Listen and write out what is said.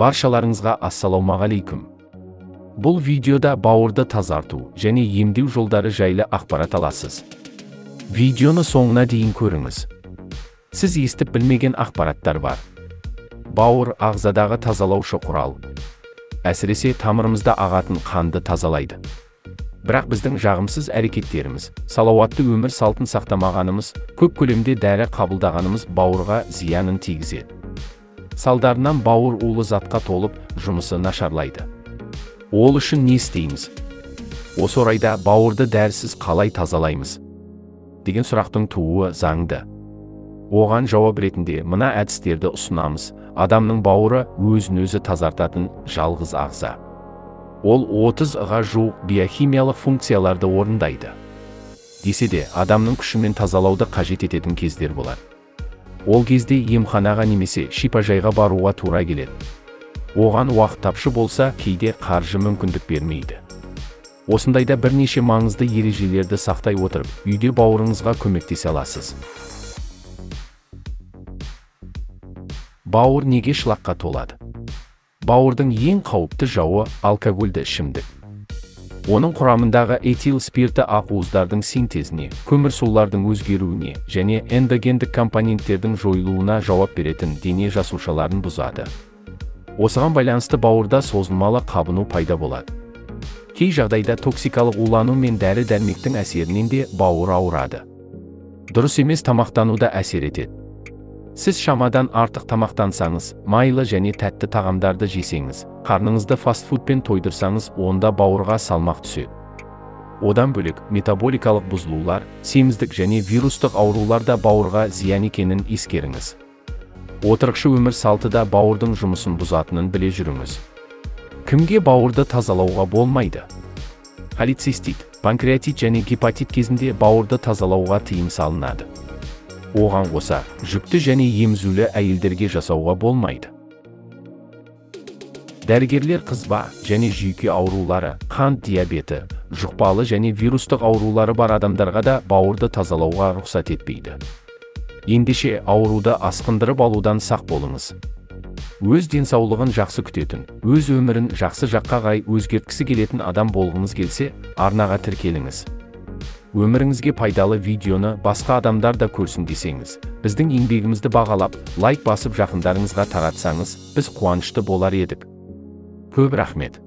Баршаларыңызға ассалаумағалейкум. Бұл видеода бауырды тазарту және емдеу жолдары жайлы ақпарат аласыз. Видеоны соңына дейін көріңіз. Сіз естіп білмеген ақпараттар бар. Бауыр ағзадағы тазалаушы құрал. Әсіресе тамырымызда ағатын қанды тазалайды. Бірақ біздің жағымсыз әрекеттеріміз, салауатты өмір салтын сақтамағанымыз, көп көлемде дәрі қабылдағанымыз бауырға зиянын тигізеді. Салдарынан бауыр улы затқа толып, жұмысы нашарлайды. Ол үшін не істейміз? Осы орайда бауырды дәрісіз қалай тазалаймыз? Деген сұрақтың тууы заңды. Оған жауап ретінде мына әдістерді ұсынамыз. Адамның бауыры өзін-өзі тазартатын жалғыз ағза. Ол 30-ға жуық биохимиялық функцияларды орындайды. Десе де, адамның күшімен тазалауды қажет ететін кездер болады. Ол кезде емханаға немесе шипажайға баруға тура келеді. Оған уақыт тапшы болса, кейде қаржы мүмкіндік бермейді. Осындайда бірнеше маңызды ережелерді сақтай отырып, үйде бауырыңызға көмектесе аласыз. Бауыр неге шлаққа толады? Бауырдың ең қауіпті жауы алкогольді ішімдік. Оның құрамындағы этил спирті ақуыздардың синтезіне, көмірсулардың өзгеруіне және эндогендік компоненттердің жойылуына жауап беретін дене жасушаларын бұзады. Осыған байланысты бауырда созылмалы қабыну пайда болады. Кей жағдайда токсикалық улану мен дәрі-дәрмектің әсерінен де бауыр ауырады. Дұрыс емес тамақтану да әсер етеді. Сіз шамадан артық тамақтансаңыз, майлы және тәтті тағамдарды жесеңіз, қарныңызды фастфудпен тойдырсаңыз, онда бауырға салмақ түседі. Одан бөлек, метаболикалық бұзылулар, семіздік және вирустық аурулар да бауырға зиян екенін ескеріңіз. Отырықшы өмір салты да бауырдың жұмысын бұзатынын біле жүріңіз. Кімге бауырды тазалауға болмайды? Холецистит, панкреатит және гепатит кезінде бауырды тазалауға тыйым салынады. Оған қоса, жүкті және емізулі әйелдерге жасауға болмайды. Дәрігерлер қызба және жүйке аурулары, қант диабеті, жұқпалы және вирустық аурулары бар адамдарға да бауырды тазалауға рұқсат етпейді. Ендеше ауруды асқындырып алудан сақ болыңыз. Өз денсаулығын жақсы күтетін, өз өмірін жақсы жаққа қарай өзгерткісі келетін адам болғыңыз келсе, арнаға тіркеліңіз. Өміріңізге пайдалы видеоны басқа адамдар да көрсін десеңіз, біздің еңбегімізді бағалап, лайк басып жақындарыңызға таратсаңыз, біз қуанышты болар едік. Көп рахмет.